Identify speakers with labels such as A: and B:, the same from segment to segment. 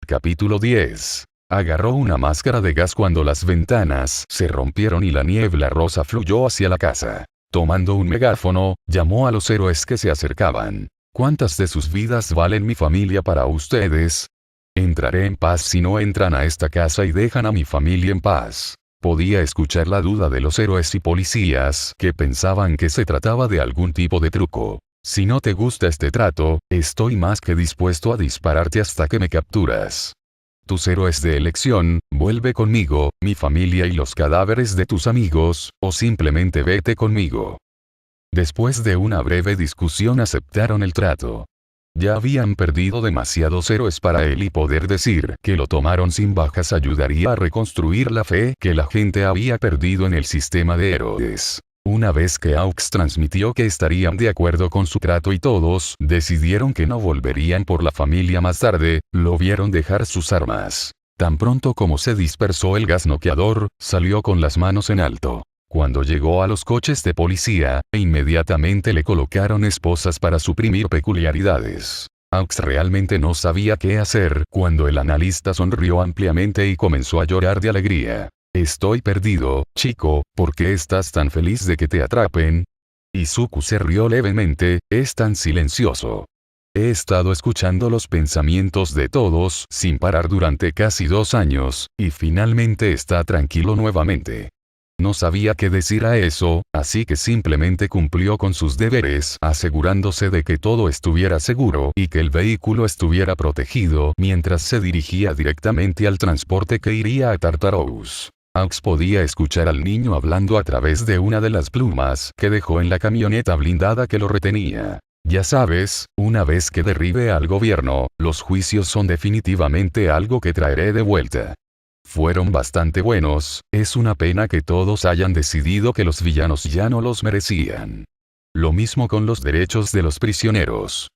A: Capítulo 10. Agarró una máscara de gas cuando las ventanas se rompieron y la niebla rosa fluyó hacia la casa. Tomando un megáfono, llamó a los héroes que se acercaban. ¿Cuántas de sus vidas valen mi familia para ustedes? Entraré en paz si no entran a esta casa y dejan a mi familia en paz. Podía escuchar la duda de los héroes y policías que pensaban que se trataba de algún tipo de truco. Si no te gusta este trato, estoy más que dispuesto a dispararte hasta que me capturas. Tus héroes de elección, vuelve conmigo, mi familia y los cadáveres de tus amigos, o simplemente vete conmigo. Después de una breve discusión aceptaron el trato. Ya habían perdido demasiados héroes para él y poder decir que lo tomaron sin bajas ayudaría a reconstruir la fe que la gente había perdido en el sistema de héroes. Una vez que Aux transmitió que estarían de acuerdo con su trato y todos decidieron que no volverían por la familia más tarde, lo vieron dejar sus armas. Tan pronto como se dispersó el gas noqueador, salió con las manos en alto. Cuando llegó a los coches de policía, inmediatamente le colocaron esposas para suprimir peculiaridades. Aux realmente no sabía qué hacer cuando el analista sonrió ampliamente y comenzó a llorar de alegría. Estoy perdido, chico, ¿por qué estás tan feliz de que te atrapen? Izuku se rió levemente, es tan silencioso. He estado escuchando los pensamientos de todos sin parar durante casi 2 años, y finalmente está tranquilo nuevamente. No sabía qué decir a eso, así que simplemente cumplió con sus deberes asegurándose de que todo estuviera seguro y que el vehículo estuviera protegido mientras se dirigía directamente al transporte que iría a Tartarus. Aux podía escuchar al niño hablando a través de una de las plumas que dejó en la camioneta blindada que lo retenía. Ya sabes, una vez que derribe al gobierno, los juicios son definitivamente algo que traeré de vuelta. Fueron bastante buenos, es una pena que todos hayan decidido que los villanos ya no los merecían. Lo mismo con los derechos de los prisioneros.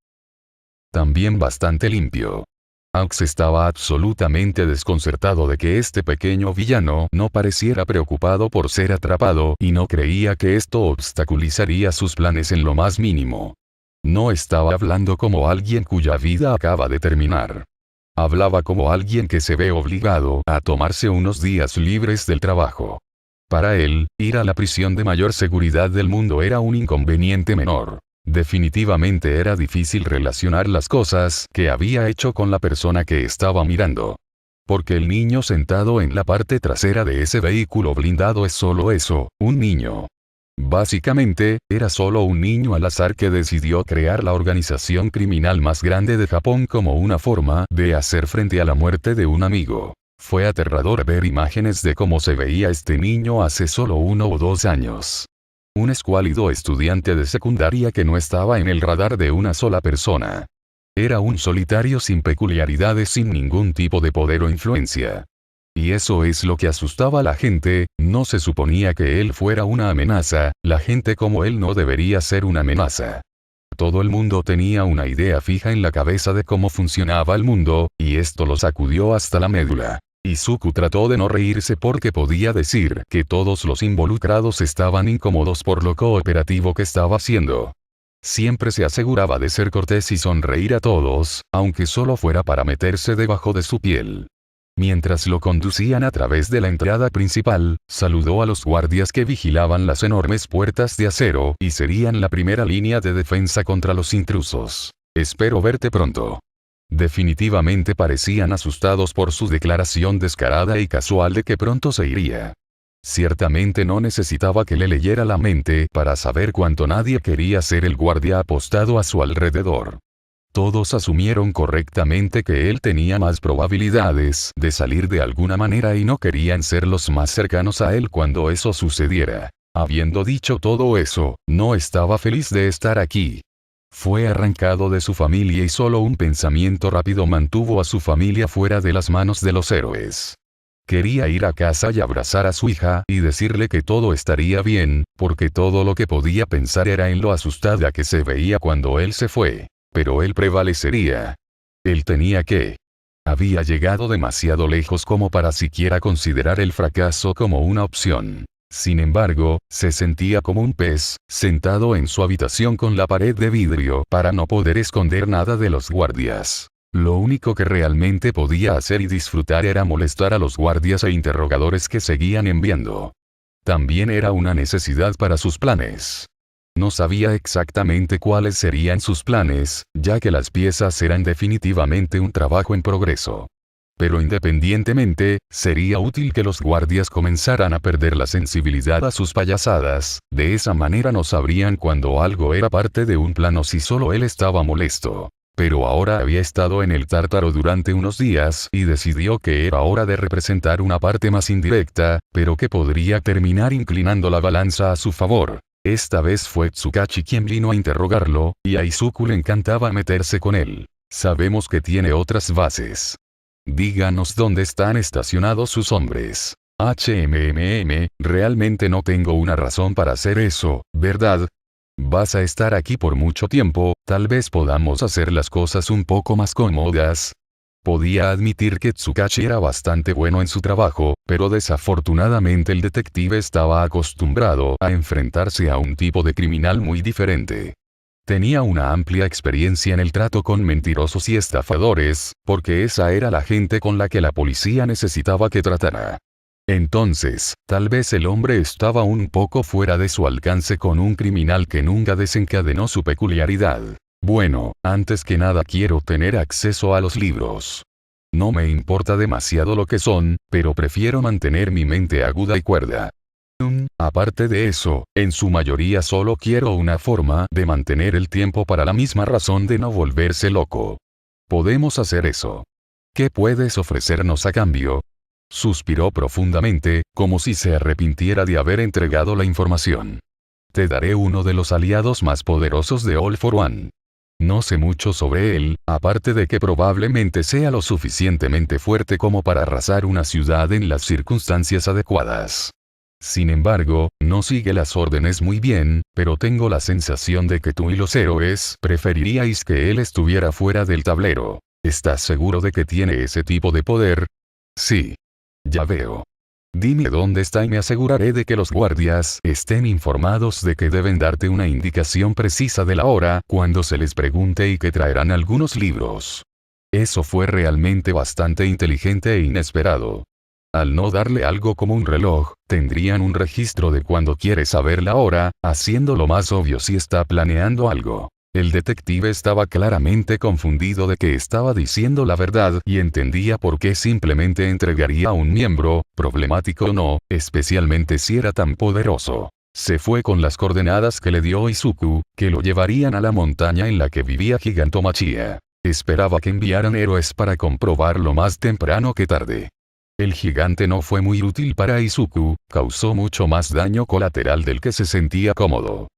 A: También bastante limpio. Aux estaba absolutamente desconcertado de que este pequeño villano no pareciera preocupado por ser atrapado y no creía que esto obstaculizaría sus planes en lo más mínimo. No estaba hablando como alguien cuya vida acaba de terminar. Hablaba como alguien que se ve obligado a tomarse unos días libres del trabajo. Para él, ir a la prisión de mayor seguridad del mundo era un inconveniente menor. Definitivamente era difícil relacionar las cosas que había hecho con la persona que estaba mirando. Porque el niño sentado en la parte trasera de ese vehículo blindado es solo eso, un niño. Básicamente, era solo un niño al azar que decidió crear la organización criminal más grande de Japón como una forma de hacer frente a la muerte de un amigo. Fue aterrador ver imágenes de cómo se veía este niño hace solo 1 o 2 años. Un escuálido estudiante de secundaria que no estaba en el radar de una sola persona. Era un solitario sin peculiaridades, sin ningún tipo de poder o influencia. Y eso es lo que asustaba a la gente, no se suponía que él fuera una amenaza, la gente como él no debería ser una amenaza. Todo el mundo tenía una idea fija en la cabeza de cómo funcionaba el mundo, y esto lo sacudió hasta la médula. Izuku trató de no reírse porque podía decir que todos los involucrados estaban incómodos por lo cooperativo que estaba haciendo. Siempre se aseguraba de ser cortés y sonreír a todos, aunque solo fuera para meterse debajo de su piel. Mientras lo conducían a través de la entrada principal, saludó a los guardias que vigilaban las enormes puertas de acero y serían la primera línea de defensa contra los intrusos. Espero verte pronto. Definitivamente parecían asustados por su declaración descarada y casual de que pronto se iría. Ciertamente no necesitaba que le leyera la mente para saber cuánto nadie quería ser el guardia apostado a su alrededor. Todos asumieron correctamente que él tenía más probabilidades de salir de alguna manera y no querían ser los más cercanos a él cuando eso sucediera. Habiendo dicho todo eso, no estaba feliz de estar aquí. Fue arrancado de su familia y solo un pensamiento rápido mantuvo a su familia fuera de las manos de los héroes. Quería ir a casa y abrazar a su hija y decirle que todo estaría bien, porque todo lo que podía pensar era en lo asustada que se veía cuando él se fue. Pero él prevalecería. Él tenía que. Había llegado demasiado lejos como para siquiera considerar el fracaso como una opción. Sin embargo, se sentía como un pez, sentado en su habitación con la pared de vidrio para no poder esconder nada de los guardias. Lo único que realmente podía hacer y disfrutar era molestar a los guardias e interrogadores que seguían enviando. También era una necesidad para sus planes. No sabía exactamente cuáles serían sus planes, ya que las piezas eran definitivamente un trabajo en progreso. Pero independientemente, sería útil que los guardias comenzaran a perder la sensibilidad a sus payasadas, de esa manera no sabrían cuando algo era parte de un plan o si solo él estaba molesto. Pero ahora había estado en el Tártaro durante unos días y decidió que era hora de representar una parte más indirecta, pero que podría terminar inclinando la balanza a su favor. Esta vez fue Tsukachi quien vino a interrogarlo, y a Izuku le encantaba meterse con él. Sabemos que tiene otras bases. Díganos dónde están estacionados sus hombres. Realmente no tengo una razón para hacer eso, ¿verdad? Vas a estar aquí por mucho tiempo, tal vez podamos hacer las cosas un poco más cómodas. Podía admitir que Tsukachi era bastante bueno en su trabajo, pero desafortunadamente el detective estaba acostumbrado a enfrentarse a un tipo de criminal muy diferente. Tenía una amplia experiencia en el trato con mentirosos y estafadores, porque esa era la gente con la que la policía necesitaba que tratara. Entonces, tal vez el hombre estaba un poco fuera de su alcance con un criminal que nunca desencadenó su peculiaridad. Bueno, antes que nada quiero tener acceso a los libros. No me importa demasiado lo que son, pero prefiero mantener mi mente aguda y cuerda. Aparte de eso, en su mayoría solo quiero una forma de mantener el tiempo para la misma razón de no volverse loco. Podemos hacer eso. ¿Qué puedes ofrecernos a cambio? Suspiró profundamente, como si se arrepintiera de haber entregado la información. Te daré uno de los aliados más poderosos de All for One. No sé mucho sobre él, aparte de que probablemente sea lo suficientemente fuerte como para arrasar una ciudad en las circunstancias adecuadas. Sin embargo, no sigue las órdenes muy bien, pero tengo la sensación de que tú y los héroes preferiríais que él estuviera fuera del tablero. ¿Estás seguro de que tiene ese tipo de poder? Sí. Ya veo. Dime dónde está y me aseguraré de que los guardias estén informados de que deben darte una indicación precisa de la hora cuando se les pregunte y que traerán algunos libros. Eso fue realmente bastante inteligente e inesperado. Al no darle algo como un reloj, tendrían un registro de cuando quiere saber la hora, haciéndolo más obvio si está planeando algo. El detective estaba claramente confundido de que estaba diciendo la verdad y entendía por qué simplemente entregaría a un miembro, problemático o no, especialmente si era tan poderoso. Se fue con las coordenadas que le dio Izuku, que lo llevarían a la montaña en la que vivía Gigantomachia. Esperaba que enviaran héroes para comprobarlo más temprano que tarde. El gigante no fue muy útil para Izuku, causó mucho más daño colateral del que se sentía cómodo.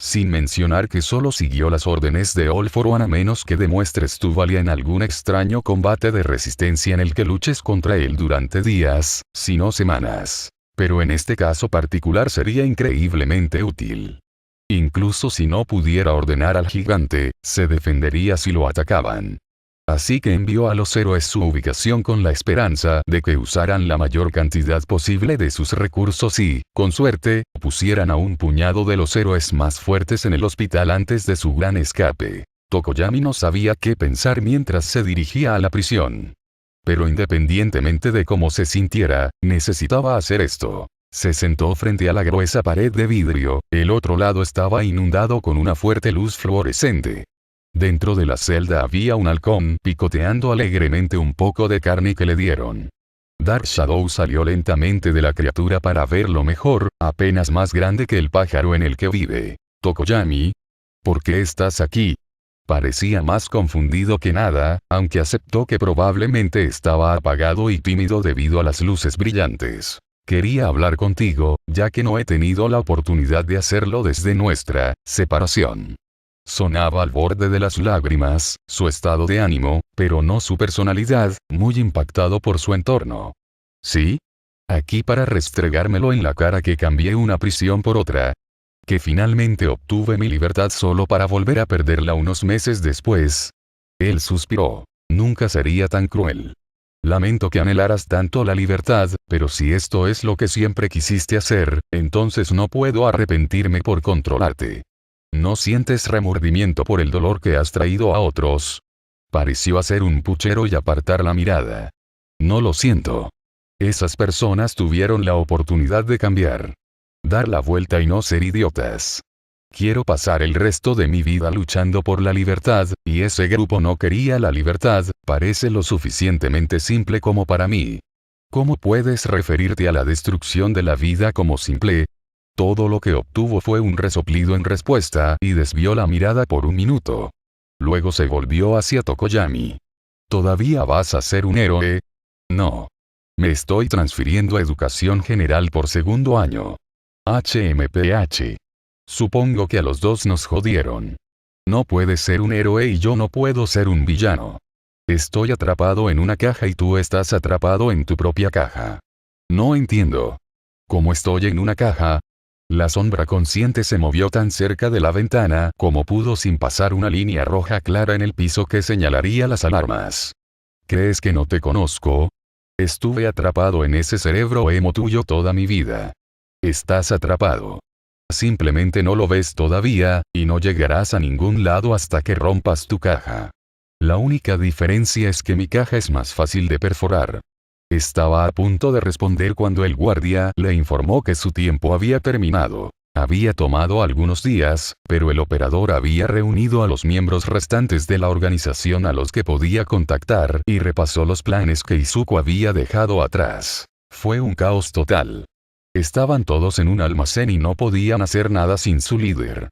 A: Sin mencionar que solo siguió las órdenes de All for One a menos que demuestres tu valía en algún extraño combate de resistencia en el que luches contra él durante días, si no semanas. Pero en este caso particular sería increíblemente útil. Incluso si no pudiera ordenar al gigante, se defendería si lo atacaban. Así que envió a los héroes su ubicación con la esperanza de que usaran la mayor cantidad posible de sus recursos y, con suerte, pusieran a un puñado de los héroes más fuertes en el hospital antes de su gran escape. Tokoyami no sabía qué pensar mientras se dirigía a la prisión. Pero independientemente de cómo se sintiera, necesitaba hacer esto. Se sentó frente a la gruesa pared de vidrio, el otro lado estaba inundado con una fuerte luz fluorescente. Dentro de la celda había un halcón picoteando alegremente un poco de carne que le dieron. Dark Shadow salió lentamente de la criatura para verlo mejor, apenas más grande que el pájaro en el que vive. Tokoyami, ¿por qué estás aquí? Parecía más confundido que nada, aunque aceptó que probablemente estaba apagado y tímido debido a las luces brillantes. Quería hablar contigo, ya que no he tenido la oportunidad de hacerlo desde nuestra separación. Sonaba al borde de las lágrimas, su estado de ánimo, pero no su personalidad, muy impactado por su entorno. ¿Sí? Aquí para restregármelo en la cara que cambié una prisión por otra. Que finalmente obtuve mi libertad solo para volver a perderla unos meses después. Él suspiró. Nunca sería tan cruel. Lamento que anhelaras tanto la libertad, pero si esto es lo que siempre quisiste hacer, entonces no puedo arrepentirme por controlarte. ¿No sientes remordimiento por el dolor que has traído a otros? Pareció hacer un puchero y apartar la mirada. No lo siento. Esas personas tuvieron la oportunidad de cambiar. Dar la vuelta y no ser idiotas. Quiero pasar el resto de mi vida luchando por la libertad, y ese grupo no quería la libertad, parece lo suficientemente simple como para mí. ¿Cómo puedes referirte a la destrucción de la vida como simple? Todo lo que obtuvo fue un resoplido en respuesta y desvió la mirada por un minuto. Luego se volvió hacia Tokoyami. ¿Todavía vas a ser un héroe? No. Me estoy transfiriendo a educación general por segundo año. HMPH. Supongo que a los dos nos jodieron. No puedes ser un héroe y yo no puedo ser un villano. Estoy atrapado en una caja y tú estás atrapado en tu propia caja. No entiendo. ¿Cómo estoy en una caja? La sombra consciente se movió tan cerca de la ventana como pudo sin pasar una línea roja clara en el piso que señalaría las alarmas. ¿Crees que no te conozco? Estuve atrapado en ese cerebro emo tuyo toda mi vida. Estás atrapado. Simplemente no lo ves todavía, y no llegarás a ningún lado hasta que rompas tu caja. La única diferencia es que mi caja es más fácil de perforar. Estaba a punto de responder cuando el guardia le informó que su tiempo había terminado. Había tomado algunos días, pero el operador había reunido a los miembros restantes de la organización a los que podía contactar y repasó los planes que Izuku había dejado atrás. Fue un caos total. Estaban todos en un almacén y no podían hacer nada sin su líder.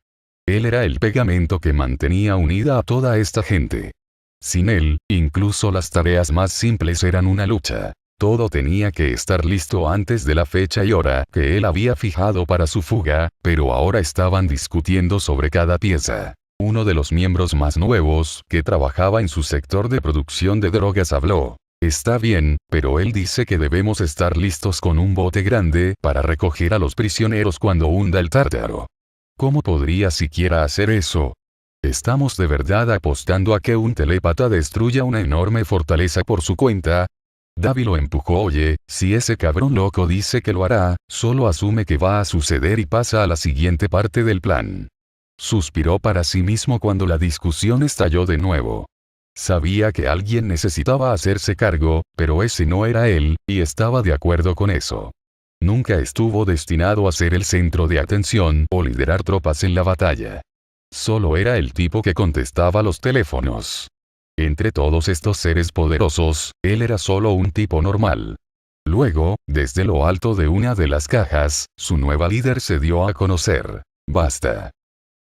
A: Él era el pegamento que mantenía unida a toda esta gente. Sin él, incluso las tareas más simples eran una lucha. Todo tenía que estar listo antes de la fecha y hora que él había fijado para su fuga, pero ahora estaban discutiendo sobre cada pieza. Uno de los miembros más nuevos, que trabajaba en su sector de producción de drogas, habló. Está bien, pero él dice que debemos estar listos con un bote grande para recoger a los prisioneros cuando hunda el Tártaro. ¿Cómo podría siquiera hacer eso? ¿Estamos de verdad apostando a que un telépata destruya una enorme fortaleza por su cuenta? Davi lo empujó. Oye, si ese cabrón loco dice que lo hará, solo asume que va a suceder y pasa a la siguiente parte del plan. Suspiró para sí mismo cuando la discusión estalló de nuevo. Sabía que alguien necesitaba hacerse cargo, pero ese no era él, y estaba de acuerdo con eso. Nunca estuvo destinado a ser el centro de atención o liderar tropas en la batalla. Solo era el tipo que contestaba los teléfonos. Entre todos estos seres poderosos, él era solo un tipo normal. Luego, desde lo alto de una de las cajas, su nueva líder se dio a conocer. Basta.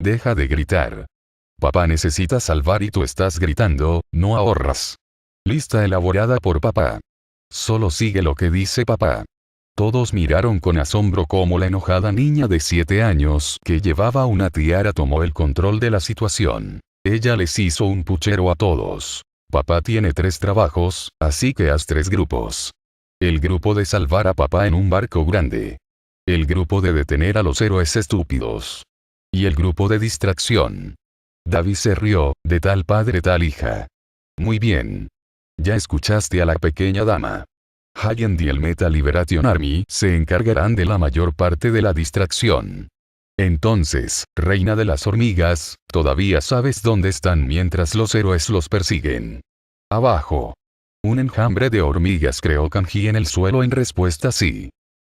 A: Deja de gritar. Papá necesita salvar y tú estás gritando, no ahorras. Lista elaborada por papá. Solo sigue lo que dice papá. Todos miraron con asombro cómo la enojada niña de 7 años que llevaba una tiara tomó el control de la situación. Ella les hizo un puchero a todos. Papá tiene 3 trabajos, así que haz 3 grupos. El grupo de salvar a papá en un barco grande. El grupo de detener a los héroes estúpidos. Y el grupo de distracción. Davi se rió, de tal padre tal hija. Muy bien. Ya escuchaste a la pequeña dama. Giant y el Meta Liberation Army se encargarán de la mayor parte de la distracción. Entonces, reina de las hormigas, todavía sabes dónde están mientras los héroes los persiguen. Abajo. Un enjambre de hormigas creó kanji en el suelo en respuesta sí.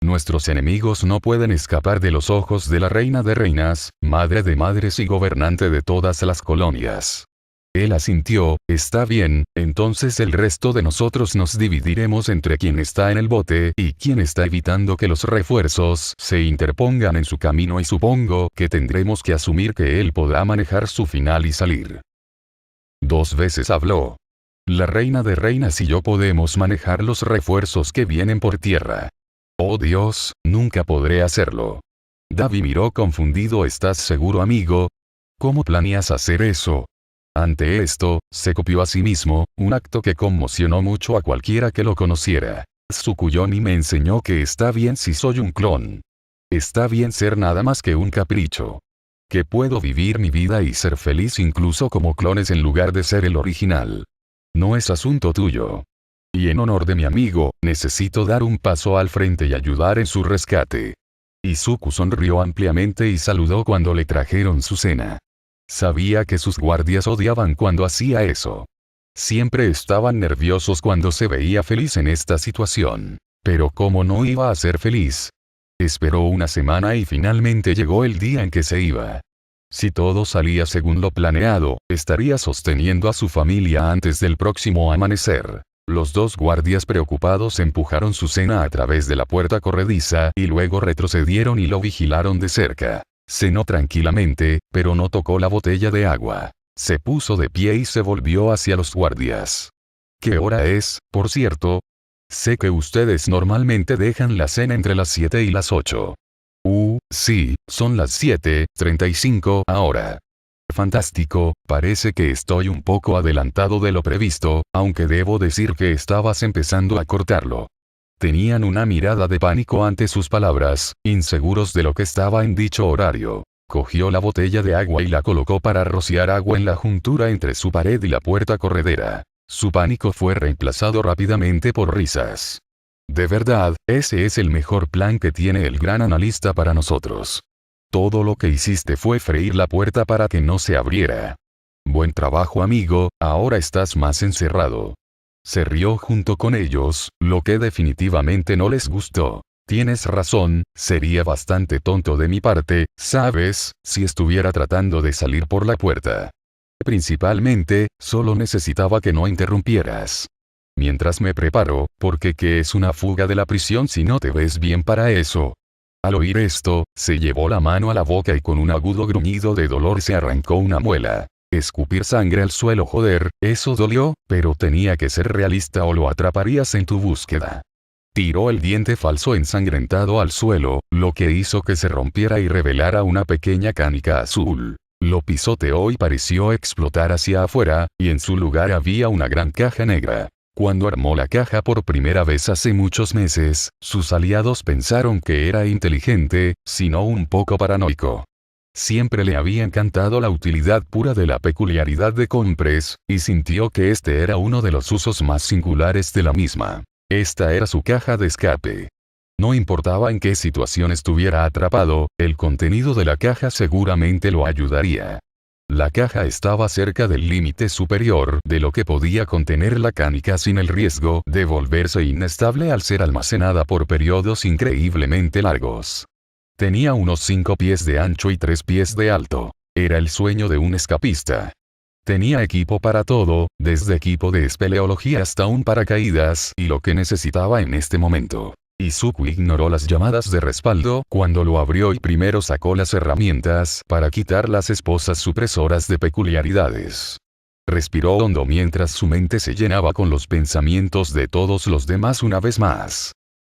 A: Nuestros enemigos no pueden escapar de los ojos de la reina de reinas, madre de madres y gobernante de todas las colonias. Él asintió, está bien, entonces el resto de nosotros nos dividiremos entre quien está en el bote y quien está evitando que los refuerzos se interpongan en su camino y supongo que tendremos que asumir que él podrá manejar su final y salir. 2 veces habló. La reina de reinas y yo podemos manejar los refuerzos que vienen por tierra. Oh Dios, nunca podré hacerlo. Davi miró confundido. ¿Estás seguro, amigo? ¿Cómo planeas hacer eso? Ante esto, se copió a sí mismo, un acto que conmocionó mucho a cualquiera que lo conociera. Tsukuyomi me enseñó que está bien si soy un clon. Está bien ser nada más que un capricho. Que puedo vivir mi vida y ser feliz incluso como clones en lugar de ser el original. No es asunto tuyo. Y en honor de mi amigo, necesito dar un paso al frente y ayudar en su rescate. Izuku sonrió ampliamente y saludó cuando le trajeron su cena. Sabía que sus guardias odiaban cuando hacía eso. Siempre estaban nerviosos cuando se veía feliz en esta situación. Pero ¿cómo no iba a ser feliz? Esperó una semana y finalmente llegó el día en que se iba. Si todo salía según lo planeado, estaría sosteniendo a su familia antes del próximo amanecer. Los dos guardias preocupados empujaron su cena a través de la puerta corrediza y luego retrocedieron y lo vigilaron de cerca. Cenó tranquilamente, pero no tocó la botella de agua. Se puso de pie y se volvió hacia los guardias. ¿Qué hora es, por cierto? Sé que ustedes normalmente dejan la cena entre las 7 y las 8. Sí, son las 7:35 ahora. Fantástico, parece que estoy un poco adelantado de lo previsto, aunque debo decir que estabas empezando a cortarlo. Tenían una mirada de pánico ante sus palabras, inseguros de lo que estaba en dicho horario. Cogió la botella de agua y la colocó para rociar agua en la juntura entre su pared y la puerta corredera. Su pánico fue reemplazado rápidamente por risas. De verdad, ese es el mejor plan que tiene el gran analista para nosotros. Todo lo que hiciste fue freír la puerta para que no se abriera. Buen trabajo, amigo, ahora estás más encerrado. Se rió junto con ellos, lo que definitivamente no les gustó. Tienes razón, sería bastante tonto de mi parte, ¿sabes?, si estuviera tratando de salir por la puerta. Principalmente, solo necesitaba que no interrumpieras. Mientras me preparo, porque ¿qué es una fuga de la prisión si no te ves bien para eso? Al oír esto, se llevó la mano a la boca y con un agudo gruñido de dolor se arrancó una muela. Escupir sangre al suelo, joder, eso dolió, pero tenía que ser realista o lo atraparías en tu búsqueda. Tiró el diente falso ensangrentado al suelo, lo que hizo que se rompiera y revelara una pequeña canica azul. Lo pisoteó y pareció explotar hacia afuera, y en su lugar había una gran caja negra. Cuando armó la caja por primera vez hace muchos meses, sus aliados pensaron que era inteligente, sino un poco paranoico. Siempre le había encantado la utilidad pura de la peculiaridad de Compress, y sintió que este era uno de los usos más singulares de la misma. Esta era su caja de escape. No importaba en qué situación estuviera atrapado, el contenido de la caja seguramente lo ayudaría. La caja estaba cerca del límite superior de lo que podía contener la canica sin el riesgo de volverse inestable al ser almacenada por periodos increíblemente largos. Tenía unos 5 pies de ancho y 3 pies de alto. Era el sueño de un escapista. Tenía equipo para todo, desde equipo de espeleología hasta un paracaídas y lo que necesitaba en este momento. Izuku ignoró las llamadas de respaldo cuando lo abrió y primero sacó las herramientas para quitar las esposas supresoras de peculiaridades. Respiró hondo mientras su mente se llenaba con los pensamientos de todos los demás una vez más.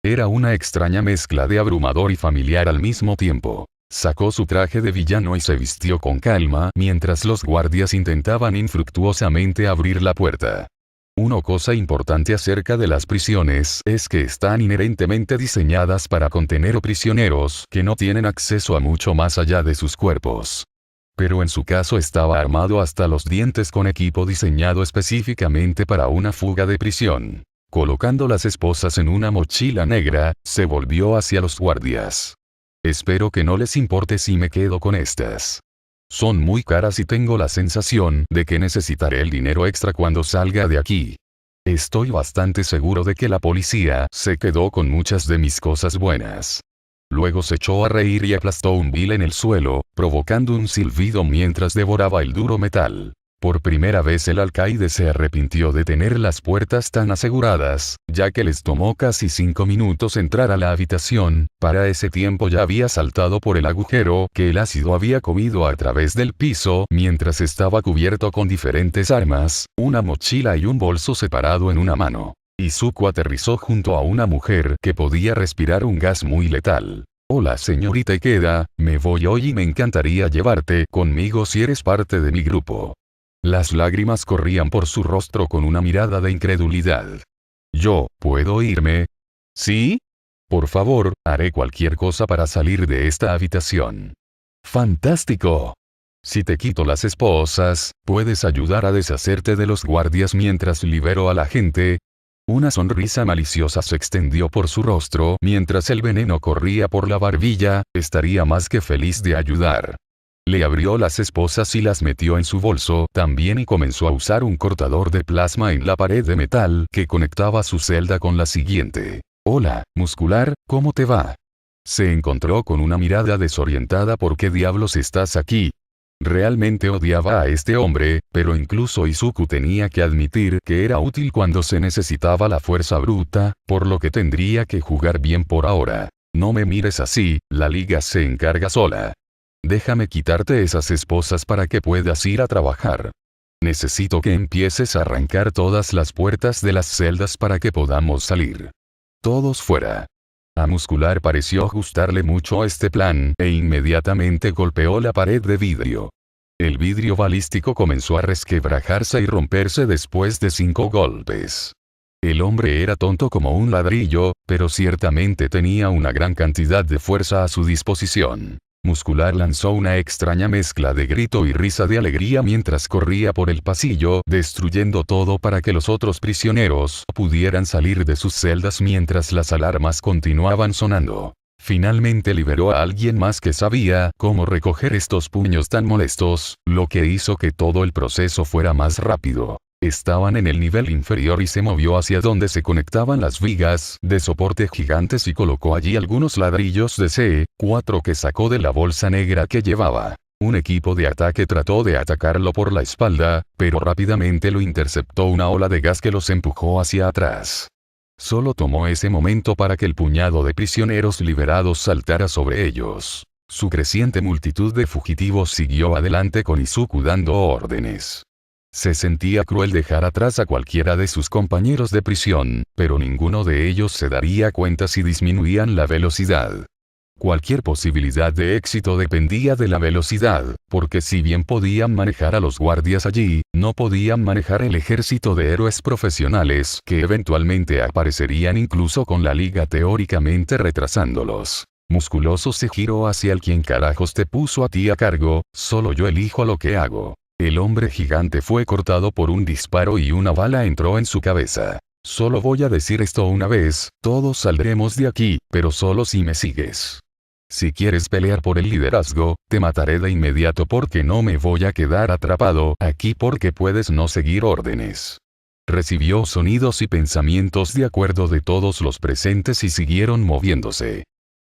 A: Era una extraña mezcla de abrumador y familiar al mismo tiempo. Sacó su traje de villano y se vistió con calma mientras los guardias intentaban infructuosamente abrir la puerta. Una cosa importante acerca de las prisiones es que están inherentemente diseñadas para contener prisioneros que no tienen acceso a mucho más allá de sus cuerpos. Pero en su caso estaba armado hasta los dientes con equipo diseñado específicamente para una fuga de prisión. Colocando las esposas en una mochila negra, se volvió hacia los guardias. Espero que no les importe si me quedo con estas. Son muy caras y tengo la sensación de que necesitaré el dinero extra cuando salga de aquí. Estoy bastante seguro de que la policía se quedó con muchas de mis cosas buenas. Luego se echó a reír y aplastó un bill en el suelo, provocando un silbido mientras devoraba el duro metal. Por primera vez el alcaide se arrepintió de tener las puertas tan aseguradas, ya que les tomó casi 5 minutos entrar a la habitación. Para ese tiempo ya había saltado por el agujero que el ácido había comido a través del piso, mientras estaba cubierto con diferentes armas, una mochila y un bolso separado en una mano. Izuku aterrizó junto a una mujer que podía respirar un gas muy letal. Hola señorita Ikeda, me voy hoy y me encantaría llevarte conmigo si eres parte de mi grupo. Las lágrimas corrían por su rostro con una mirada de incredulidad. ¿Yo puedo irme? ¿Sí? Por favor, haré cualquier cosa para salir de esta habitación. ¡Fantástico! Si te quito las esposas, puedes ayudar a deshacerte de los guardias mientras libero a la gente. Una sonrisa maliciosa se extendió por su rostro mientras el veneno corría por la barbilla. Estaría más que feliz de ayudar. Le abrió las esposas y las metió en su bolso también y comenzó a usar un cortador de plasma en la pared de metal que conectaba su celda con la siguiente. Hola, muscular, ¿cómo te va? Se encontró con una mirada desorientada. ¿Por qué diablos estás aquí? Realmente odiaba a este hombre, pero incluso Izuku tenía que admitir que era útil cuando se necesitaba la fuerza bruta, por lo que tendría que jugar bien por ahora. No me mires así, la liga se encarga sola. Déjame quitarte esas esposas para que puedas ir a trabajar. Necesito que empieces a arrancar todas las puertas de las celdas para que podamos salir. Todos fuera. A Muscular pareció gustarle mucho este plan, e inmediatamente golpeó la pared de vidrio. El vidrio balístico comenzó a resquebrajarse y romperse después de 5 golpes. El hombre era tonto como un ladrillo, pero ciertamente tenía una gran cantidad de fuerza a su disposición. Muscular lanzó una extraña mezcla de grito y risa de alegría mientras corría por el pasillo, destruyendo todo para que los otros prisioneros pudieran salir de sus celdas mientras las alarmas continuaban sonando. Finalmente liberó a alguien más que sabía cómo recoger estos puños tan molestos, lo que hizo que todo el proceso fuera más rápido. Estaban en el nivel inferior y se movió hacia donde se conectaban las vigas de soporte gigantes y colocó allí algunos ladrillos de C4 que sacó de la bolsa negra que llevaba. Un equipo de ataque trató de atacarlo por la espalda, pero rápidamente lo interceptó una ola de gas que los empujó hacia atrás. Solo tomó ese momento para que el puñado de prisioneros liberados saltara sobre ellos. Su creciente multitud de fugitivos siguió adelante con Izuku dando órdenes. Se sentía cruel dejar atrás a cualquiera de sus compañeros de prisión, pero ninguno de ellos se daría cuenta si disminuían la velocidad. Cualquier posibilidad de éxito dependía de la velocidad, porque si bien podían manejar a los guardias allí, no podían manejar el ejército de héroes profesionales que eventualmente aparecerían incluso con la liga teóricamente retrasándolos. Musculoso se giró hacia el quien carajos te puso a ti a cargo, solo yo elijo lo que hago. El hombre gigante fue cortado por un disparo y una bala entró en su cabeza. Solo voy a decir esto una vez, todos saldremos de aquí, pero solo si me sigues. Si quieres pelear por el liderazgo, te mataré de inmediato porque no me voy a quedar atrapado aquí porque puedes no seguir órdenes. Recibió sonidos y pensamientos de acuerdo de todos los presentes y siguieron moviéndose.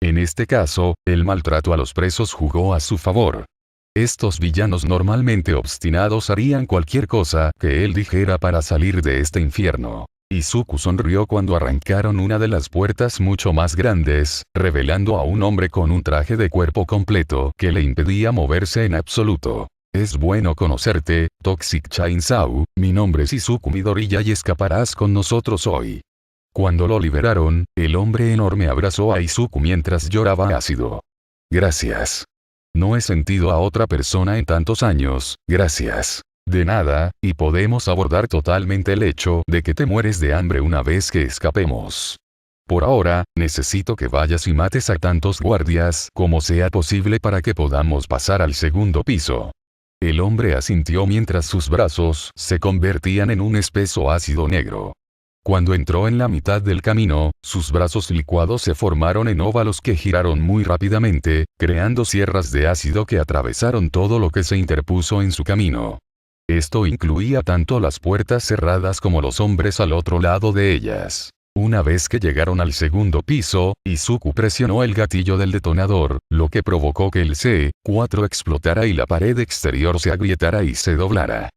A: En este caso, el maltrato a los presos jugó a su favor. Estos villanos normalmente obstinados harían cualquier cosa que él dijera para salir de este infierno. Izuku sonrió cuando arrancaron una de las puertas mucho más grandes, revelando a un hombre con un traje de cuerpo completo que le impedía moverse en absoluto. Es bueno conocerte, Toxic Chainsaw, mi nombre es Izuku Midoriya y escaparás con nosotros hoy. Cuando lo liberaron, el hombre enorme abrazó a Izuku mientras lloraba ácido. Gracias. No he sentido a otra persona en tantos años, gracias. De nada, y podemos abordar totalmente el hecho de que te mueres de hambre una vez que escapemos. Por ahora, necesito que vayas y mates a tantos guardias como sea posible para que podamos pasar al segundo piso. El hombre asintió mientras sus brazos se convertían en un espeso ácido negro. Cuando entró en la mitad del camino, sus brazos licuados se formaron en óvalos que giraron muy rápidamente, creando sierras de ácido que atravesaron todo lo que se interpuso en su camino. Esto incluía tanto las puertas cerradas como los hombres al otro lado de ellas. Una vez que llegaron al segundo piso, Izuku presionó el gatillo del detonador, lo que provocó que el C4 explotara y la pared exterior se agrietara y se doblara.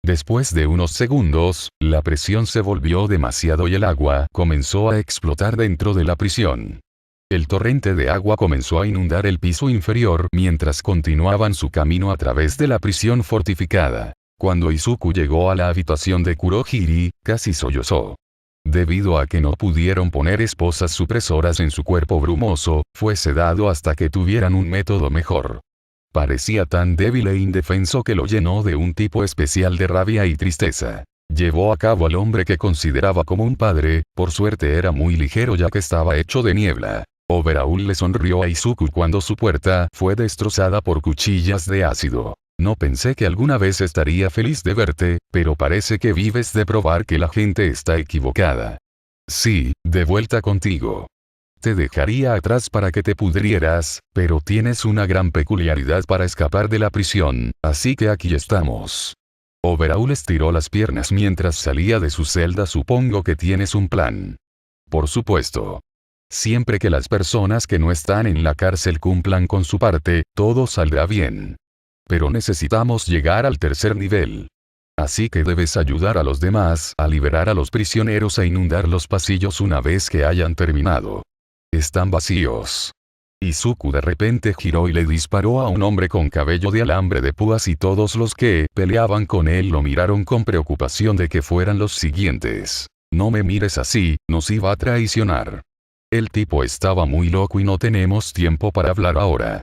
A: Después de unos segundos, la presión se volvió demasiado y el agua comenzó a explotar dentro de la prisión. El torrente de agua comenzó a inundar el piso inferior mientras continuaban su camino a través de la prisión fortificada. Cuando Izuku llegó a la habitación de Kurohiri, casi sollozó. Debido a que no pudieron poner esposas supresoras en su cuerpo brumoso, fue sedado hasta que tuvieran un método mejor. Parecía tan débil e indefenso que lo llenó de un tipo especial de rabia y tristeza. Llevó a cabo al hombre que consideraba como un padre, por suerte era muy ligero ya que estaba hecho de niebla. Overhaul le sonrió a Izuku cuando su puerta fue destrozada por cuchillas de ácido. No pensé que alguna vez estaría feliz de verte, pero parece que vives de probar que la gente está equivocada. Sí, de vuelta contigo. Te dejaría atrás para que te pudrieras, pero tienes una gran peculiaridad para escapar de la prisión, así que aquí estamos. Overall estiró las piernas mientras salía de su celda. Supongo que tienes un plan. Por supuesto. Siempre que las personas que no están en la cárcel cumplan con su parte, todo saldrá bien. Pero necesitamos llegar al tercer nivel. Así que debes ayudar a los demás a liberar a los prisioneros e inundar los pasillos una vez que hayan terminado. Están vacíos. Izuku de repente giró y le disparó a un hombre con cabello de alambre de púas y todos los que peleaban con él lo miraron con preocupación de que fueran los siguientes. No me mires así, nos iba a traicionar. El tipo estaba muy loco y no tenemos tiempo para hablar ahora.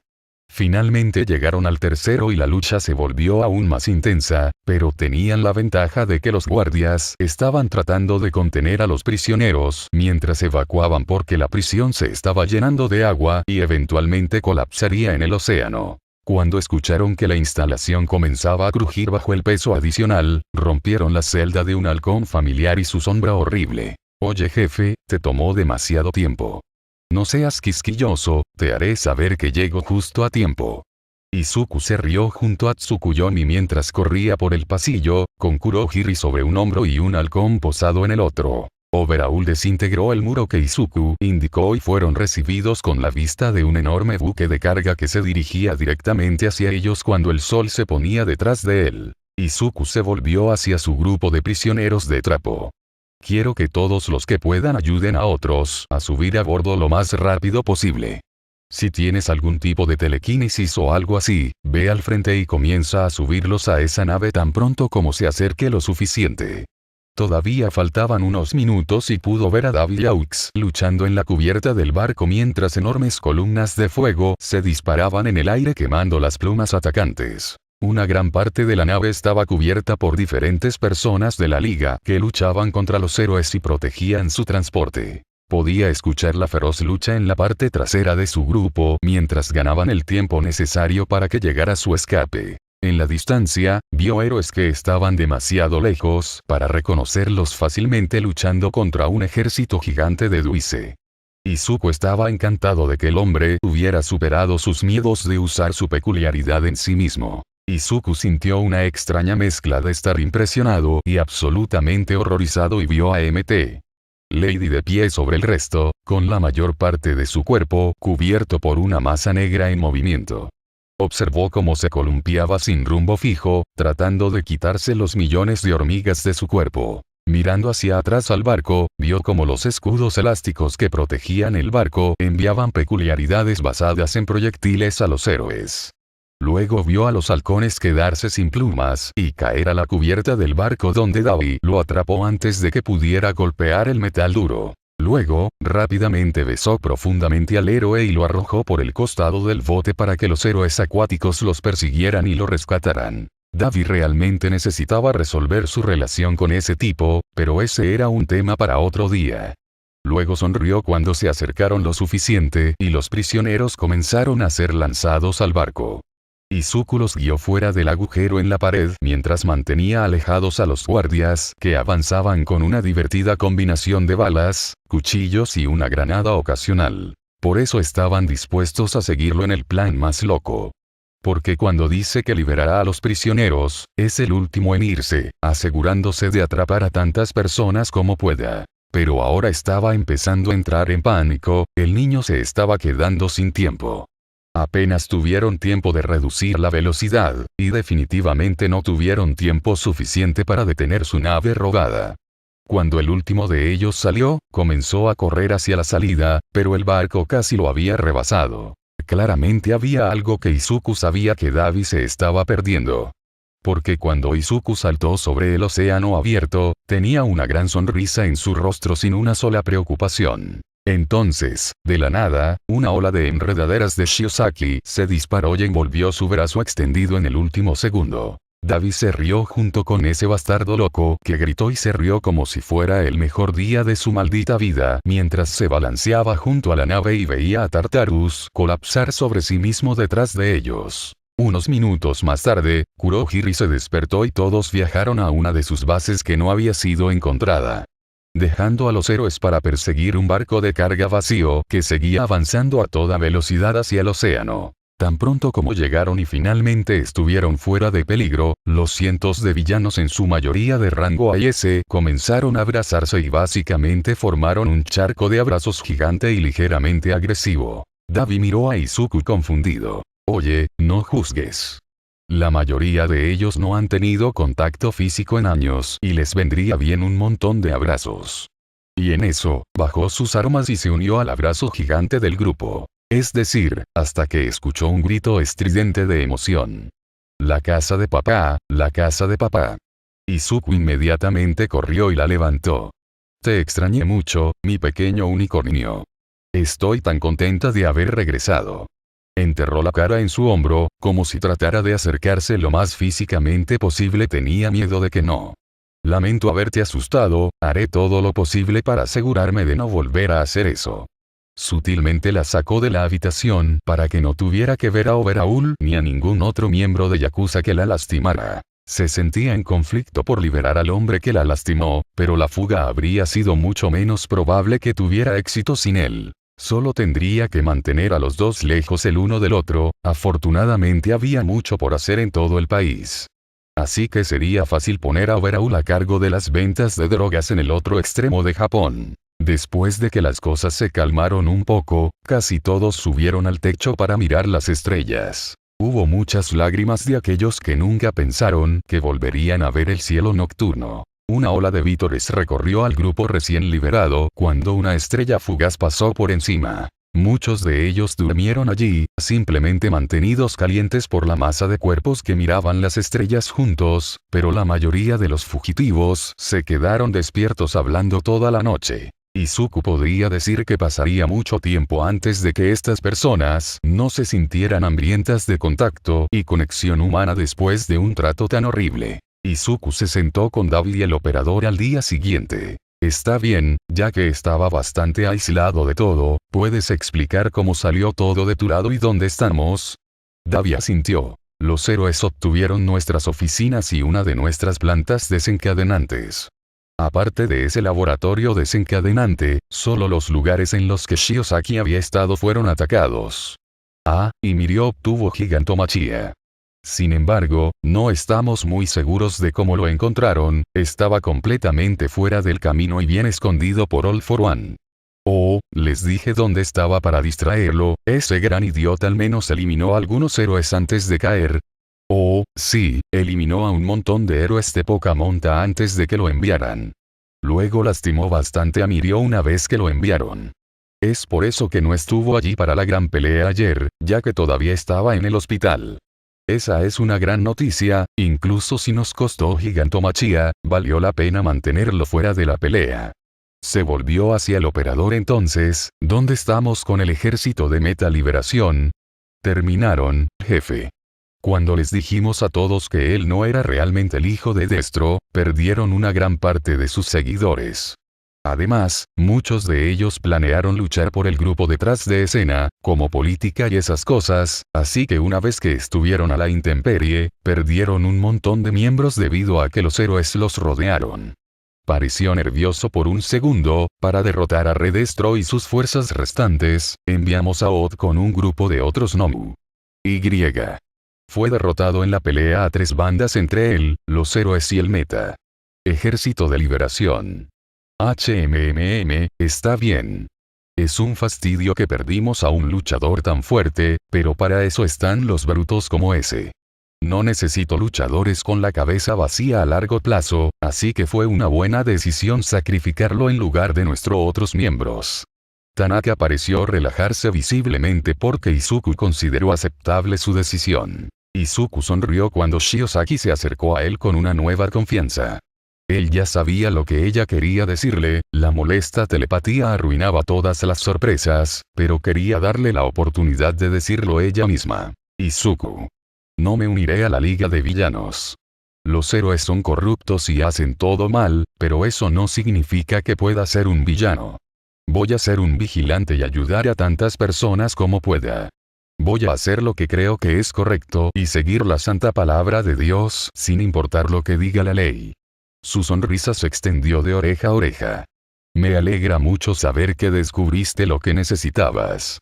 A: Finalmente llegaron al tercero y la lucha se volvió aún más intensa, pero tenían la ventaja de que los guardias estaban tratando de contener a los prisioneros mientras evacuaban porque la prisión se estaba llenando de agua y eventualmente colapsaría en el océano. Cuando escucharon que la instalación comenzaba a crujir bajo el peso adicional, rompieron la celda de un halcón familiar y su sombra horrible. Oye jefe, te tomó demasiado tiempo. No seas quisquilloso, te haré saber que llego justo a tiempo. Izuku se rió junto a Tsukuyomi mientras corría por el pasillo, con Kurohiri sobre un hombro y un halcón posado en el otro. Overall desintegró el muro que Izuku indicó y fueron recibidos con la vista de un enorme buque de carga que se dirigía directamente hacia ellos cuando el sol se ponía detrás de él. Izuku se volvió hacia su grupo de prisioneros de trapo. Quiero que todos los que puedan ayuden a otros a subir a bordo lo más rápido posible. Si tienes algún tipo de telequinesis o algo así, ve al frente y comienza a subirlos a esa nave tan pronto como se acerque lo suficiente. Todavía faltaban unos minutos y pudo ver a DavyAux luchando en la cubierta del barco mientras enormes columnas de fuego se disparaban en el aire quemando las plumas atacantes. Una gran parte de la nave estaba cubierta por diferentes personas de la liga que luchaban contra los héroes y protegían su transporte. Podía escuchar la feroz lucha en la parte trasera de su grupo mientras ganaban el tiempo necesario para que llegara su escape. En la distancia, vio héroes que estaban demasiado lejos para reconocerlos fácilmente luchando contra un ejército gigante de Duise. Izuku estaba encantado de que el hombre hubiera superado sus miedos de usar su peculiaridad en sí mismo. Izuku sintió una extraña mezcla de estar impresionado y absolutamente horrorizado y vio a Mt. Lady de pie sobre el resto, con la mayor parte de su cuerpo cubierto por una masa negra en movimiento. Observó cómo se columpiaba sin rumbo fijo, tratando de quitarse los millones de hormigas de su cuerpo. Mirando hacia atrás al barco, vio cómo los escudos elásticos que protegían el barco enviaban peculiaridades basadas en proyectiles a los héroes. Luego vio a los halcones quedarse sin plumas y caer a la cubierta del barco donde Davy lo atrapó antes de que pudiera golpear el metal duro. Luego, rápidamente besó profundamente al héroe y lo arrojó por el costado del bote para que los héroes acuáticos los persiguieran y lo rescataran. Davy realmente necesitaba resolver su relación con ese tipo, pero ese era un tema para otro día. Luego sonrió cuando se acercaron lo suficiente y los prisioneros comenzaron a ser lanzados al barco. Izuku los guió fuera del agujero en la pared mientras mantenía alejados a los guardias que avanzaban con una divertida combinación de balas, cuchillos y una granada ocasional. Por eso estaban dispuestos a seguirlo en el plan más loco. Porque cuando dice que liberará a los prisioneros, es el último en irse, asegurándose de atrapar a tantas personas como pueda. Pero ahora estaba empezando a entrar en pánico, el niño se estaba quedando sin tiempo. Apenas tuvieron tiempo de reducir la velocidad, y definitivamente no tuvieron tiempo suficiente para detener su nave robada. Cuando el último de ellos salió, comenzó a correr hacia la salida, pero el barco casi lo había rebasado. Claramente había algo que Izuku sabía que Davy se estaba perdiendo. Porque cuando Izuku saltó sobre el océano abierto, tenía una gran sonrisa en su rostro sin una sola preocupación. Entonces, de la nada, una ola de enredaderas de Shiozaki se disparó y envolvió su brazo extendido en el último segundo. Davy se rió junto con ese bastardo loco que gritó y se rió como si fuera el mejor día de su maldita vida mientras se balanceaba junto a la nave y veía a Tartarus colapsar sobre sí mismo detrás de ellos. Unos minutos más tarde, Kurohiri se despertó y todos viajaron a una de sus bases que no había sido encontrada. dejando a los héroes para perseguir un barco de carga vacío que seguía avanzando a toda velocidad hacia el océano. Tan pronto como llegaron y finalmente estuvieron fuera de peligro, los cientos de villanos, en su mayoría de rango AS, comenzaron a abrazarse y básicamente formaron un charco de abrazos gigante y ligeramente agresivo. Davi miró a Izuku confundido. Oye, no juzgues. La mayoría de ellos no han tenido contacto físico en años y les vendría bien un montón de abrazos. Y en eso, bajó sus armas y se unió al abrazo gigante del grupo. Es decir, hasta que escuchó un grito estridente de emoción. La casa de papá, la casa de papá. Izuku inmediatamente corrió y la levantó. Te extrañé mucho, mi pequeño unicornio. Estoy tan contenta de haber regresado. Enterró la cara en su hombro, como si tratara de acercarse lo más físicamente posible. Tenía miedo de que no. Lamento haberte asustado, haré todo lo posible para asegurarme de no volver a hacer eso. Sutilmente la sacó de la habitación para que no tuviera que ver a Overhaul ni a ningún otro miembro de Yakuza que la lastimara. Se sentía en conflicto por liberar al hombre que la lastimó, pero la fuga habría sido mucho menos probable que tuviera éxito sin él. Solo tendría que mantener a los dos lejos el uno del otro. Afortunadamente había mucho por hacer en todo el país. Así que sería fácil poner a Overhaul a cargo de las ventas de drogas en el otro extremo de Japón. Después de que las cosas se calmaron un poco, casi todos subieron al techo para mirar las estrellas. Hubo muchas lágrimas de aquellos que nunca pensaron que volverían a ver el cielo nocturno. Una ola de vítores recorrió al grupo recién liberado cuando una estrella fugaz pasó por encima. Muchos de ellos durmieron allí, simplemente mantenidos calientes por la masa de cuerpos que miraban las estrellas juntos, pero la mayoría de los fugitivos se quedaron despiertos hablando toda la noche. Izuku podría decir que pasaría mucho tiempo antes de que estas personas no se sintieran hambrientas de contacto y conexión humana después de un trato tan horrible. Izuku se sentó con Davi y el operador al día siguiente. Está bien, ya que estaba bastante aislado de todo, ¿puedes explicar cómo salió todo de tu lado y dónde estamos? Davi asintió. Los héroes obtuvieron nuestras oficinas y una de nuestras plantas desencadenantes. Aparte de ese laboratorio desencadenante, solo los lugares en los que Shiozaki había estado fueron atacados. Y Mirio obtuvo Gigantomachia. Sin embargo, no estamos muy seguros de cómo lo encontraron. Estaba completamente fuera del camino y bien escondido por All for One. Les dije dónde estaba para distraerlo. Ese gran idiota al menos eliminó a algunos héroes antes de caer. Sí, eliminó a un montón de héroes de poca monta antes de que lo enviaran. Luego lastimó bastante a Mirio una vez que lo enviaron. Es por eso que no estuvo allí para la gran pelea ayer, ya que todavía estaba en el hospital. Esa es una gran noticia, incluso si nos costó Gigantomachia, valió la pena mantenerlo fuera de la pelea. Se volvió hacia el operador entonces. ¿Dónde estamos con el ejército de Meta Liberación? Terminaron, jefe. Cuando les dijimos a todos que él no era realmente el hijo de Destro, perdieron una gran parte de sus seguidores. Además, muchos de ellos planearon luchar por el grupo detrás de escena, como política y esas cosas, así que una vez que estuvieron a la intemperie, perdieron un montón de miembros debido a que los héroes los rodearon. Pareció nervioso por un segundo. Para derrotar a Red Destro y sus fuerzas restantes, enviamos a Odd con un grupo de otros Nomu. Fue derrotado en la pelea a 3 bandas entre él, los héroes y el Meta. Ejército de Liberación. Está bien. Es un fastidio que perdimos a un luchador tan fuerte, pero para eso están los brutos como ese. No necesito luchadores con la cabeza vacía a largo plazo, así que fue una buena decisión sacrificarlo en lugar de nuestros otros miembros. Tanaka pareció relajarse visiblemente porque Izuku consideró aceptable su decisión. Izuku sonrió cuando Shiozaki se acercó a él con una nueva confianza. Él ya sabía lo que ella quería decirle. La molesta telepatía arruinaba todas las sorpresas, pero quería darle la oportunidad de decirlo ella misma. Izuku. No me uniré a la Liga de Villanos. Los héroes son corruptos y hacen todo mal, pero eso no significa que pueda ser un villano. Voy a ser un vigilante y ayudar a tantas personas como pueda. Voy a hacer lo que creo que es correcto y seguir la santa palabra de Dios sin importar lo que diga la ley. Su sonrisa se extendió de oreja a oreja. Me alegra mucho saber que descubriste lo que necesitabas.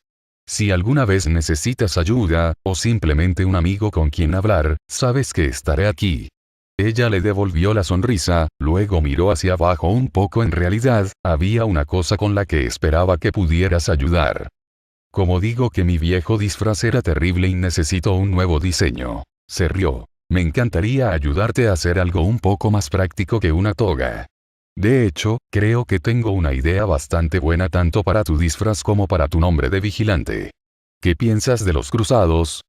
A: Si alguna vez necesitas ayuda, o simplemente un amigo con quien hablar, sabes que estaré aquí. Ella le devolvió la sonrisa, luego miró hacia abajo un poco. En realidad, había una cosa con la que esperaba que pudieras ayudar. Como digo que mi viejo disfraz era terrible y necesito un nuevo diseño. Se rió. Me encantaría ayudarte a hacer algo un poco más práctico que una toga. De hecho, creo que tengo una idea bastante buena tanto para tu disfraz como para tu nombre de vigilante. ¿Qué piensas de los cruzados?